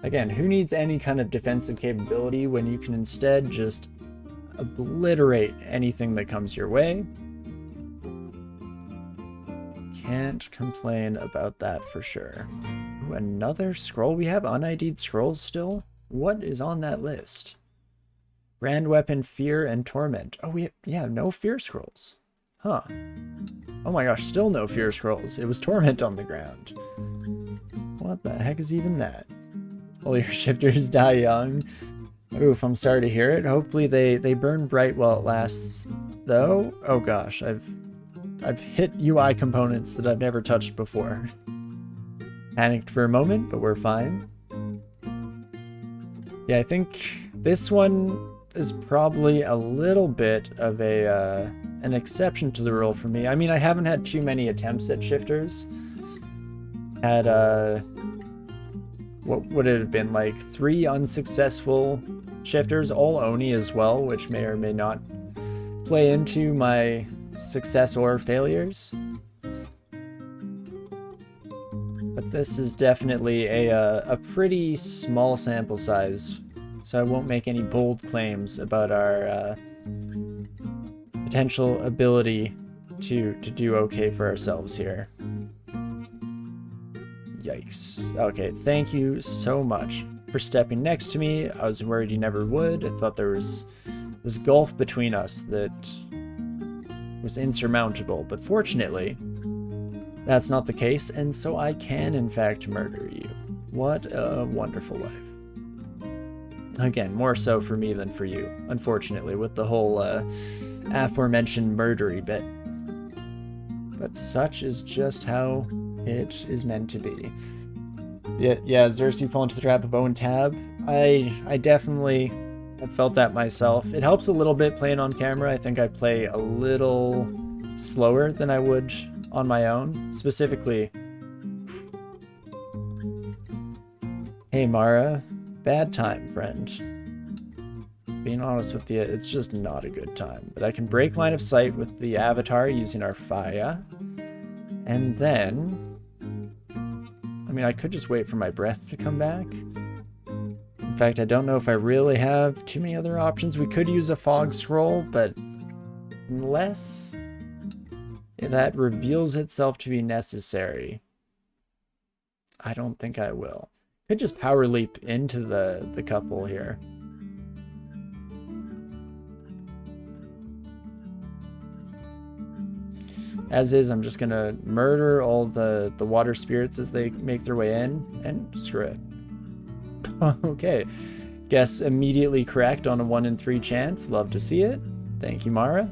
Again, who needs any kind of defensive capability when you can instead just obliterate anything that comes your way? Can't complain about that for sure. Ooh, another scroll? We have un-ID'd scrolls still? What is on that list? Brand weapon, fear, and torment. Oh, yeah, no fear scrolls. Huh. Oh my gosh, still no fear scrolls. It was torment on the ground. What the heck is even that? All your shifters die young. Oof, I'm sorry to hear it. Hopefully they burn bright while it lasts, though. Oh gosh, I've hit UI components that I've never touched before. Panicked for a moment, but we're fine. Yeah, I think this one is probably a little bit of an exception to the rule for me. I mean, I haven't had too many attempts at shifters. Had what would it have been, like 3 unsuccessful shifters, all Oni as well, which may or may not play into my success or failures. But this is definitely a pretty small sample size, so I won't make any bold claims about our potential ability to do okay for ourselves here. Yikes. Okay, thank you so much for stepping next to me. I was worried you never would. I thought there was this gulf between us that was insurmountable, but fortunately, that's not the case, and so I can, in fact, murder you. What a wonderful life. Again, more so for me than for you, unfortunately, with the whole aforementioned murdery bit. But such is just how it is meant to be. Yeah, Xerxes fall into the trap of Owen Tab. I definitely have felt that myself. It helps a little bit playing on camera. I think I play a little slower than I would on my own. Specifically, hey Mara, bad time, friend. Being honest with you, it's just not a good time. But I can break line of sight with the avatar using our Faya. And then, I mean, I could just wait for my breath to come back. In fact, I don't know if I really have too many other options. We could use a fog scroll, but unless that reveals itself to be necessary, I don't think I will. Could just power leap into the couple here. As is, I'm just gonna murder all the water spirits as they make their way in, and screw it. Okay, guess immediately correct on a 1 in 3 chance. Love to see it. Thank you, Mara.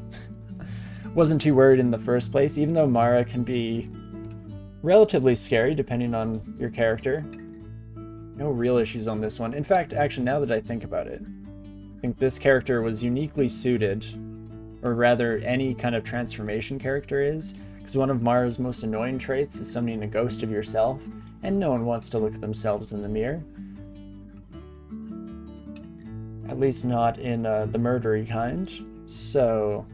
Wasn't too worried in the first place, even though Mara can be relatively scary depending on your character. No real issues on this one. In fact, actually, now that I think about it, I think this character was uniquely suited, or rather any kind of transformation character is, because one of Mara's most annoying traits is summoning a ghost of yourself, and no one wants to look at themselves in the mirror. At least not in the murdery kind. So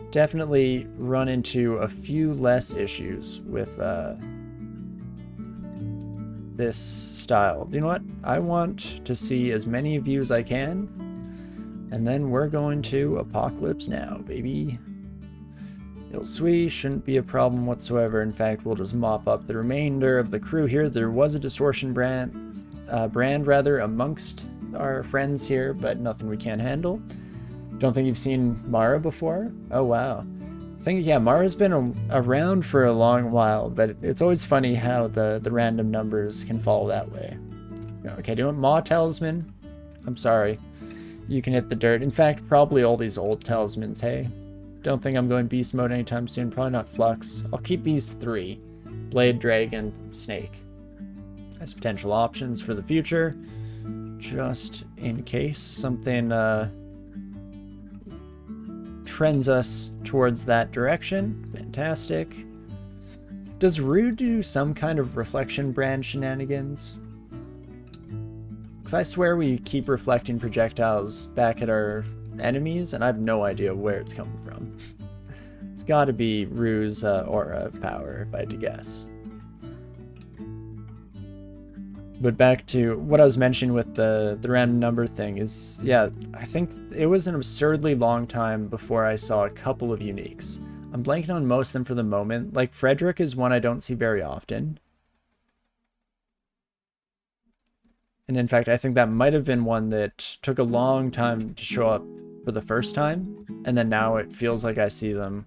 definitely run into a few less issues with this style. You know what? I want to see as many of you as I can, and then we're going to Apocalypse Now, baby. Il Sui shouldn't be a problem whatsoever. In fact, we'll just mop up the remainder of the crew here. There was a distortion brand amongst our friends here, but nothing we can't handle. Don't think you've seen Mara before? Oh, wow. I think, yeah, Mara's been around for a long while, but it's always funny how the random numbers can fall that way. Okay, do you want Maw Talisman? I'm sorry. You can hit the dirt. In fact, probably all these old talismans, hey? Don't think I'm going beast mode anytime soon. Probably not Flux. I'll keep these 3. Blade, Dragon, Snake. As potential options for the future. Just in case something trends us towards that direction. Fantastic. Does Rue do some kind of reflection brand shenanigans? Because I swear we keep reflecting projectiles back at our enemies, and I have no idea where it's coming from. It's got to be Rue's aura of power, if I had to guess. But back to what I was mentioning with the random number thing is, yeah, I think it was an absurdly long time before I saw a couple of uniques. I'm blanking on most of them for the moment. Like, Frederick is one I don't see very often. And in fact, I think that might have been one that took a long time to show up for the first time. And then now it feels like I see them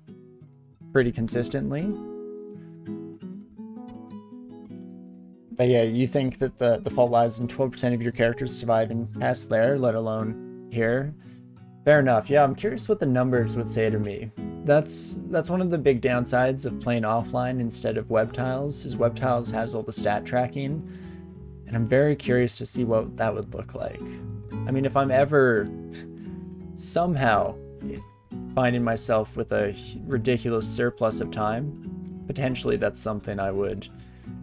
pretty consistently. But yeah, you think that the fault lies in 12% of your characters surviving past there, let alone here. Fair enough. Yeah, I'm curious what the numbers would say to me. That's one of the big downsides of playing offline instead of web tiles, is web tiles has all the stat tracking, and I'm very curious to see what that would look like. I mean, if I'm ever somehow finding myself with a ridiculous surplus of time, potentially that's something I would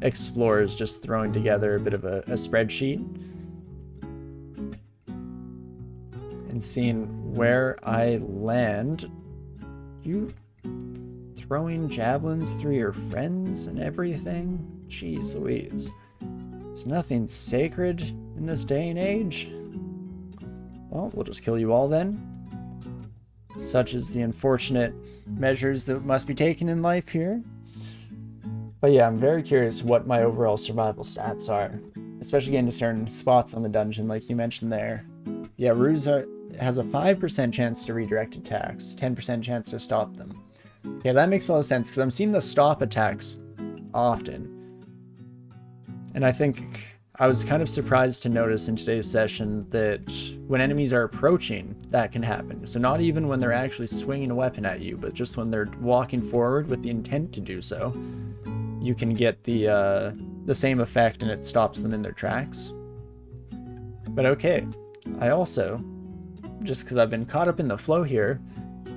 explore, is just throwing together a bit of a spreadsheet and seeing where I land. You throwing javelins through your friends and everything? Jeez Louise. There's nothing sacred in this day and age. Well, we'll just kill you all then. Such is the unfortunate measures that must be taken in life here. But yeah, I'm very curious what my overall survival stats are, especially getting to certain spots on the dungeon, like you mentioned there. Yeah, Ruse has a 5% chance to redirect attacks, 10% chance to stop them. Yeah, that makes a lot of sense, because I'm seeing the stop attacks often. And I think I was kind of surprised to notice in today's session that when enemies are approaching, that can happen. So not even when they're actually swinging a weapon at you, but just when they're walking forward with the intent to do so, you can get the same effect and it stops them in their tracks. But okay, I also, just because I've been caught up in the flow here,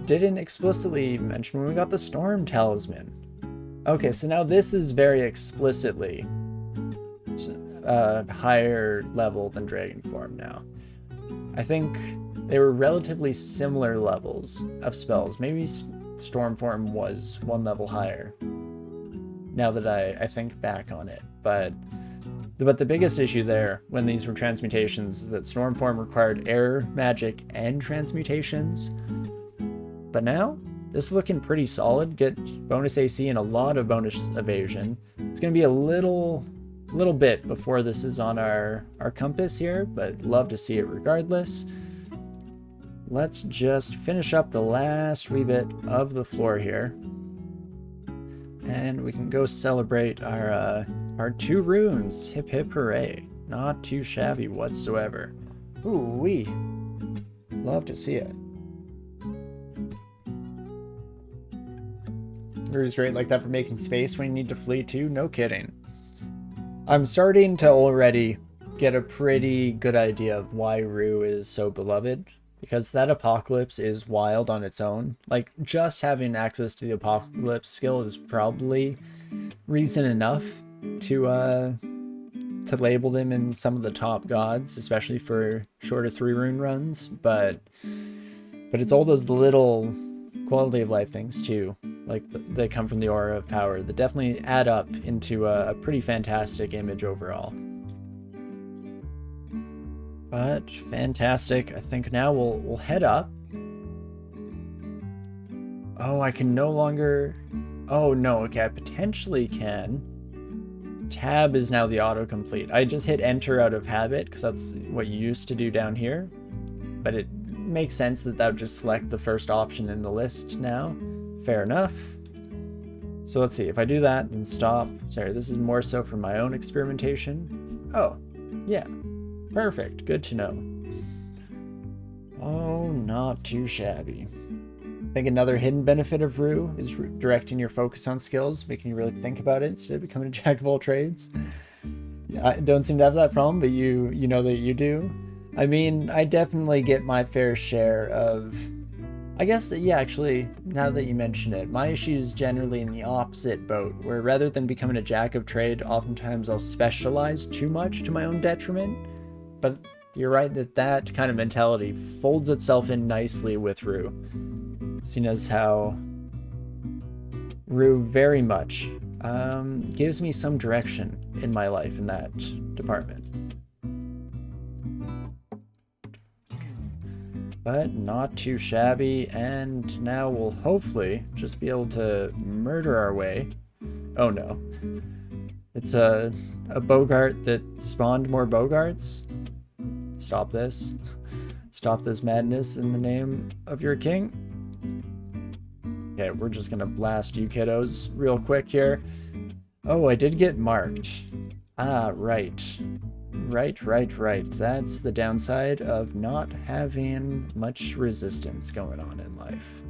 didn't explicitly mention when we got the Storm Talisman. Okay, so now this is very explicitly higher level than Dragon Form now. I think they were relatively similar levels of spells. Maybe Storm Form was one level higher, now that I think back on it. But the biggest issue there when these were transmutations is that Storm Form required air, magic, and transmutations. But now, this is looking pretty solid. Get bonus AC and a lot of bonus evasion. It's going to be a little bit before this is on our compass here, but love to see it regardless. Let's just finish up the last wee bit of the floor here. And we can go celebrate our 2 runes. Hip hip hooray. Not too shabby whatsoever. Ooh wee. Love to see it. Rune's great like that for making space when you need to flee too. No kidding. I'm starting to already get a pretty good idea of why Rue is so beloved, because that Apocalypse is wild on its own. Like, just having access to the Apocalypse skill is probably reason enough to label them in some of the top gods, especially for shorter 3 rune runs. But it's all those little quality of life things too, like that come from the aura of power, that definitely add up into a pretty fantastic image overall. But fantastic. I think now we'll head up. Oh, I can no longer... Oh no, okay, I potentially can. Tab is now the autocomplete. I just hit enter out of habit because that's what you used to do down here. But it makes sense that that would just select the first option in the list now. Fair enough. So let's see, if I do that and stop. Sorry, this is more so for my own experimentation. Oh, yeah. Perfect, good to know. Oh, not too shabby. I think another hidden benefit of Rue is directing your focus on skills, making you really think about it instead of becoming a jack of all trades. Yeah, I don't seem to have that problem, but you know that you do. I mean, I definitely get my fair share of... I guess, yeah, actually, now that you mention it, my issue is generally in the opposite boat, where rather than becoming a jack of trade, oftentimes I'll specialize too much to my own detriment. But you're right that kind of mentality folds itself in nicely with Rue, seeing as how Rue very much gives me some direction in my life in that department. but not too shabby. And now we'll hopefully just be able to murder our way. Oh no. It's a Bogart that spawned more Bogarts. Stop this. Stop this madness in the name of your king. Okay, we're just gonna blast you kiddos real quick here. Oh, I did get marked. Ah, right. Right. That's the downside of not having much resistance going on in life.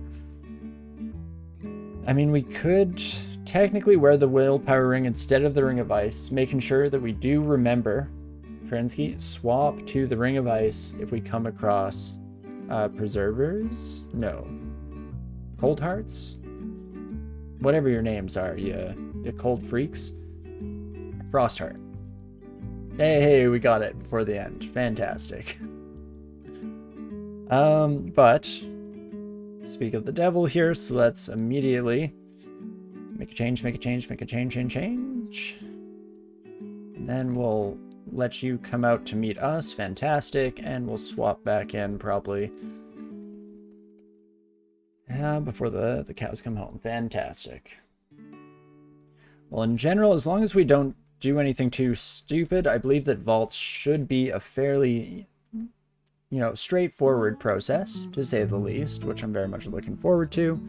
I mean, we could technically wear the willpower ring instead of the ring of ice, making sure that we do remember, Torinski, swap to the ring of ice if we come across preservers? No. Cold hearts? Whatever your names are, you cold freaks. Frostheart. Hey, we got it before the end. Fantastic. But speak of the devil here, so let's immediately make a change. And then we'll let you come out to meet us. Fantastic. And we'll swap back in probably before the cows come home. Fantastic. Well, in general, as long as we don't do anything too stupid, I believe that vaults should be a fairly, straightforward process, to say the least, which I'm very much looking forward to.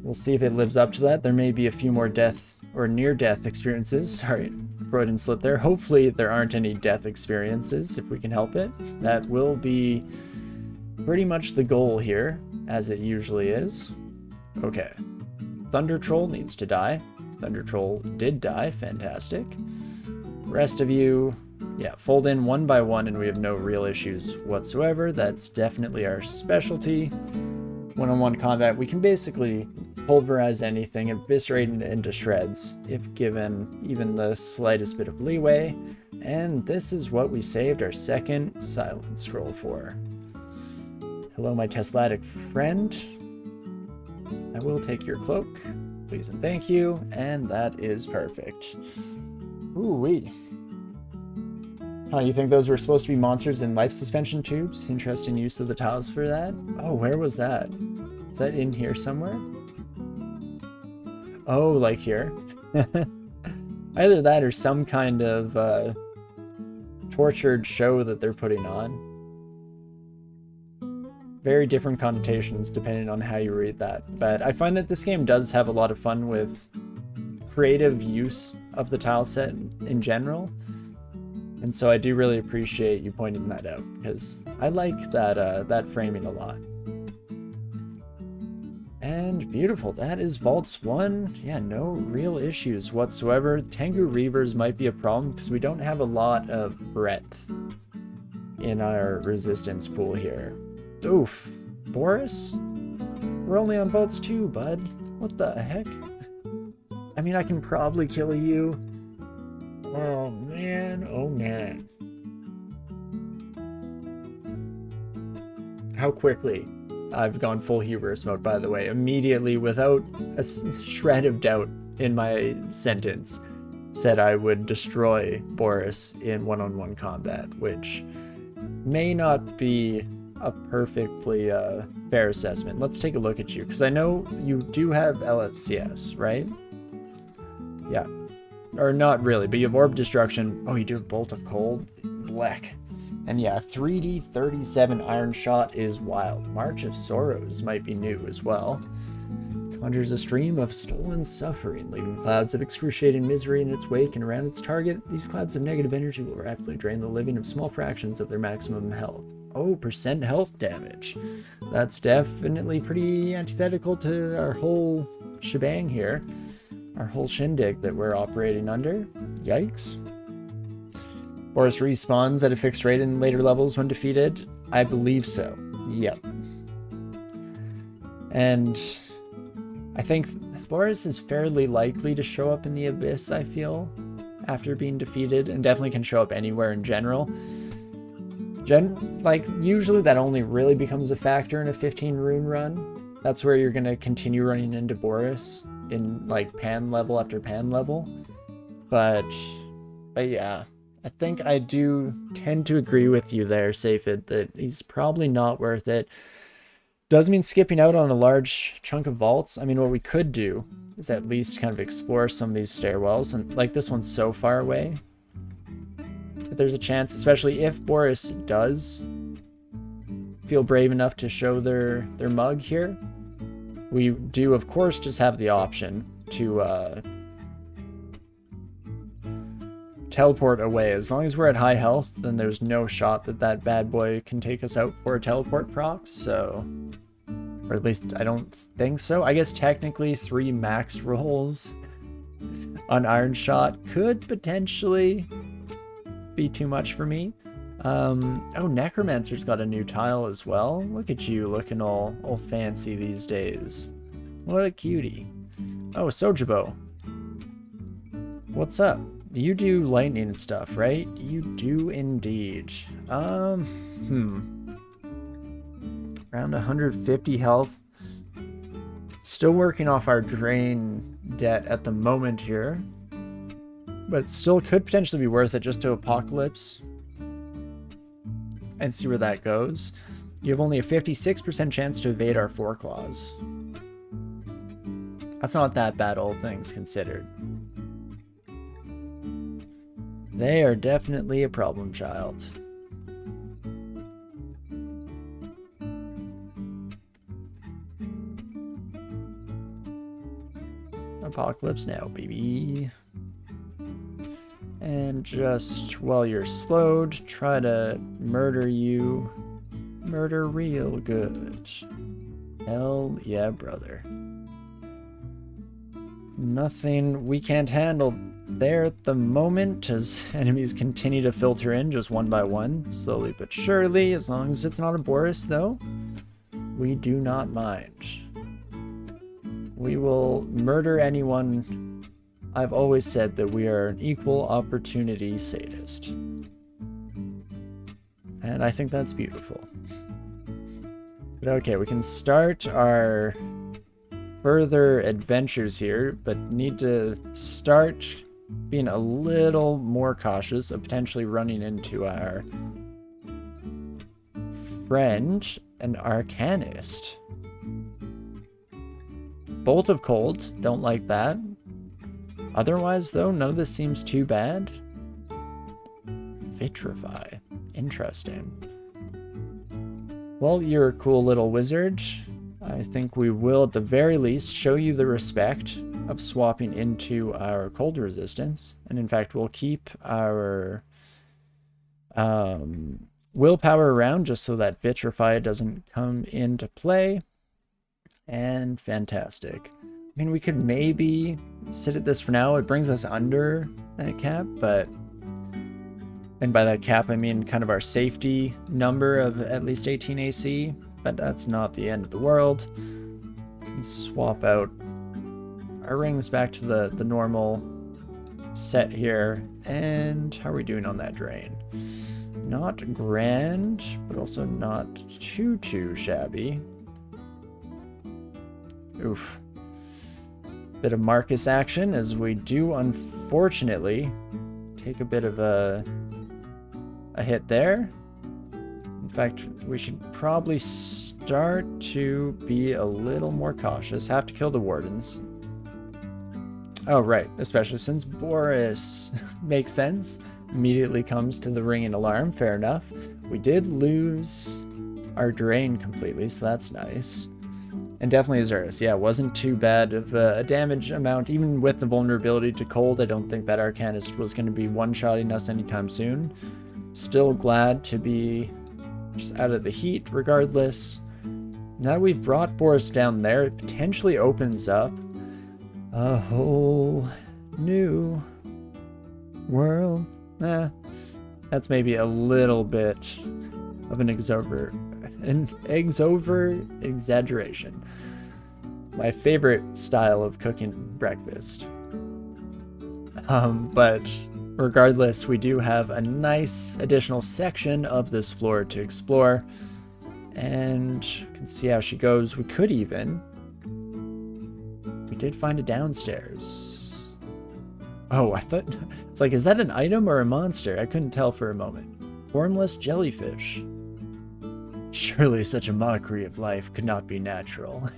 We'll see if it lives up to that. There may be a few more death or near-death experiences. Sorry, Freudian slip there. Hopefully there aren't any death experiences, if we can help it. That will be pretty much the goal here, as it usually is. Okay. Thunder Troll needs to die. Thunder Troll did die. Fantastic. Rest of you, yeah, fold in one by one and we have no real issues whatsoever. That's definitely our specialty. One-on-one combat, we can basically pulverize anything, eviscerate it into shreds if given even the slightest bit of leeway. And this is what we saved our second silent scroll for. Hello, my Teslatic friend. I will take your cloak, please and thank you, and that is perfect. Ooh-wee. Huh, you think those were supposed to be monsters in life suspension tubes? Interesting use of the tiles for that. Oh, where was that? Is that in here somewhere? Oh, like here. Either that or some kind of tortured show that they're putting on. Very different connotations depending on how you read that. But I find that this game does have a lot of fun with creative use of the tile set in general. And so I do really appreciate you pointing that out, because I like that framing a lot. And beautiful, that is Vaults 1. Yeah, no real issues whatsoever. Tengu Reavers might be a problem because we don't have a lot of breadth in our resistance pool here. Oof. Boris? We're only on Vaults 2, bud. What the heck? I mean, I can probably kill you. Oh man, oh man. How quickly I've gone full hubris mode, by the way, immediately without a shred of doubt in my sentence, said I would destroy Boris in one-on-one combat, which may not be a perfectly fair assessment. Let's take a look at you, because I know you do have LSCS, right? Yeah. Or not really, but you have Orb Destruction. Oh, you do have Bolt of Cold. Black. And yeah, 3D 37 Iron Shot is wild. March of Sorrows might be new as well. Conjures a stream of stolen suffering, leaving clouds of excruciating misery in its wake and around its target. These clouds of negative energy will rapidly drain the living of small fractions of their maximum health. Oh, % health damage. That's definitely pretty antithetical to our whole shebang here. Our whole shindig that we're operating under. Yikes. Boris respawns at a fixed rate in later levels when defeated. I believe so. Yep. And I think Boris is fairly likely to show up in the Abyss, I feel, after being defeated, and definitely can show up anywhere in general. Usually that only really becomes a factor in a 15 rune run. That's where you're going to continue running into Boris in, pan level after pan level. But yeah. I think I do tend to agree with you there, Safid, that he's probably not worth it. Does mean skipping out on a large chunk of vaults. I mean, what we could do is at least kind of explore some of these stairwells. And like this one's so far away that there's a chance, especially if Boris does feel brave enough to show their mug here. We do, of course, just have the option to teleport away. As long as we're at high health, then there's no shot that that bad boy can take us out for a teleport proc, so... Or at least, I don't think so. I guess technically 3 max rolls on Iron Shot could potentially be too much for me. Oh, Necromancer's got a new tile as well. Look at you looking all fancy these days. What a cutie. Oh, Sojibo. What's up? You do lightning and stuff, right? You do indeed. Around 150 health. Still working off our drain debt at the moment here. But it still could potentially be worth it just to Apocalypse. And see where that goes. You have only a 56% chance to evade our 4 claws. That's not that bad, all things considered. They are definitely a problem child. Apocalypse now, baby. And just while you're slowed, try to murder you. Murder real good. Hell yeah, brother. Nothing we can't handle there at the moment as enemies continue to filter in just one by one, slowly but surely. As long as it's not a Boris, though, we do not mind. We will murder anyone. I've always said that we are an equal opportunity sadist. And I think that's beautiful. But okay, we can start our further adventures here, but need to start being a little more cautious of potentially running into our friend, an Arcanist. Bolt of Cold, don't like that. Otherwise, though, none of this seems too bad. Vitrify, interesting. Well, you're a cool little wizard. I think we will, at the very least, show you the respect of swapping into our cold resistance. And in fact, we'll keep our willpower around just so that Vitrify doesn't come into play. And fantastic. I mean, we could maybe sit at this for now. It brings us under that cap, but... And by that cap, I mean kind of our safety number of at least 18 AC. But that's not the end of the world. Let's swap out our rings back to the normal set here. And how are we doing on that drain? Not grand, but also not too shabby. Oof. Bit of Marcus action as we do, unfortunately, take a bit of a hit there. In fact, we should probably start to be a little more cautious. Have to kill the wardens. Oh, right. Especially since Boris makes sense. Immediately comes to the ringing alarm. Fair enough. We did lose our drain completely, so that's nice. And definitely Azurus. Yeah, it wasn't too bad of a damage amount. Even with the vulnerability to cold, I don't think that Arcanist was going to be one-shotting us anytime soon. Still glad to be just out of the heat regardless. Now that we've brought Boris down there, it potentially opens up a whole new world. That's maybe a little bit of an exaggeration. My favorite style of cooking breakfast. But regardless, we do have a nice additional section of this floor to explore. And you can see how she goes. We could even... We did find a downstairs. Oh, I thought... It's like, is that an item or a monster? I couldn't tell for a moment. Formless jellyfish. Surely such a mockery of life could not be natural.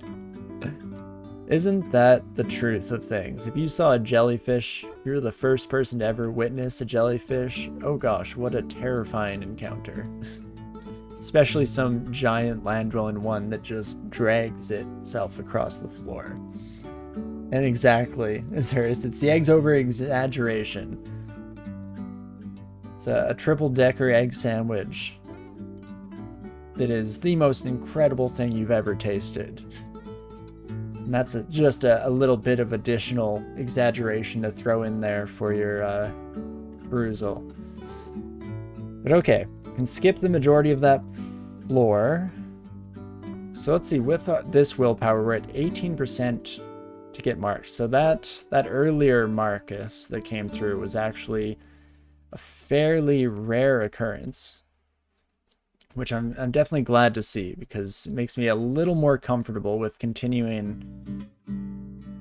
Isn't that the truth of things? If you saw a jellyfish, you're the first person to ever witness a jellyfish. Oh gosh, what a terrifying encounter. Especially some giant land-dwelling one that just drags itself across the floor. And exactly, it's the eggs over exaggeration. It's a triple-decker egg sandwich that is the most incredible thing you've ever tasted. And that's just a little bit of additional exaggeration to throw in there for your perusal. But okay, can skip the majority of that floor. So let's see, with this willpower, we're at 18% to get marked. So that earlier Marcus that came through was actually a fairly rare occurrence, which I'm definitely glad to see, because it makes me a little more comfortable with continuing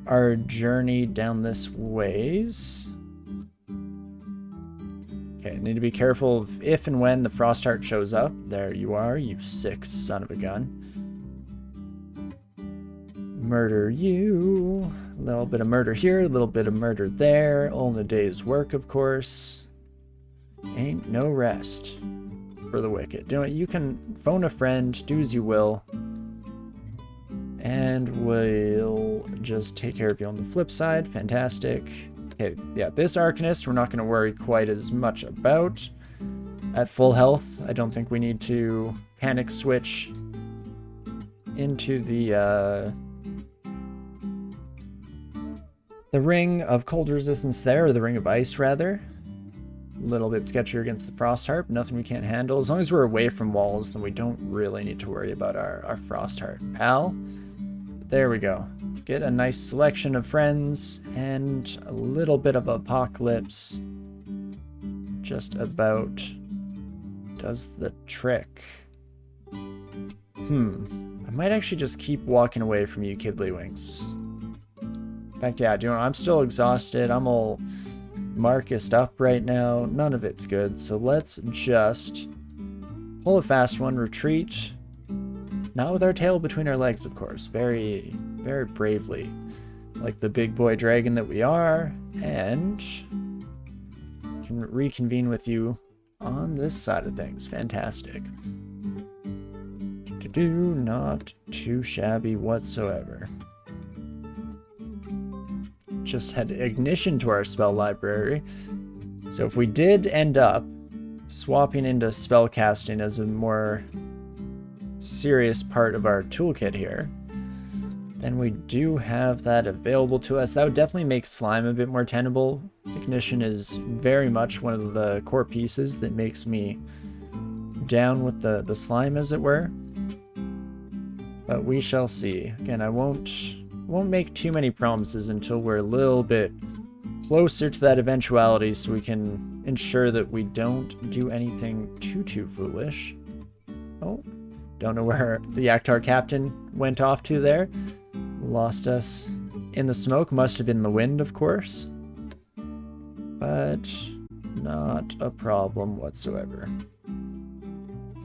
our journey down this ways. Okay, need to be careful of if and when the frost heart shows up. There you are, you sick son of a gun. Murder you. A little bit of murder here, a little bit of murder there. All in a day's work, of course. Ain't no rest for the wicked. You know what, you can phone a friend, do as you will, and we'll just take care of you on the flip side. Fantastic. Okay, yeah, this Arcanist we're not going to worry quite as much about. At full health, I don't think we need to panic switch into the ring of cold resistance there, or the ring of ice rather. A little bit sketchier against the frost harp, nothing we can't handle. As long as we're away from walls, then we don't really need to worry about our frost heart, pal. There we go. Get a nice selection of friends and a little bit of apocalypse. Just about does the trick. I might actually just keep walking away from you, Kidlywinks. In fact, yeah, do you know, I'm still exhausted. I'm all Marcused up right now. None of it's good. So let's just pull a fast one, retreat. Not with our tail between our legs, of course. Very, very bravely. Like the big boy dragon that we are. And can reconvene with you on this side of things. Fantastic. Not too shabby whatsoever. Just had ignition to our spell library. So if we did end up swapping into spell casting as a more serious part of our toolkit here, then we do have that available to us. That would definitely make slime a bit more tenable. Ignition is very much one of the core pieces that makes me down with the slime, as it were. But we shall see. Again, I won't make too many promises until we're a little bit closer to that eventuality, so we can ensure that we don't do anything too foolish. Oh, don't know where the Yaktar captain went off to there. Lost us in the smoke. Must have been the wind, of course. But not a problem whatsoever.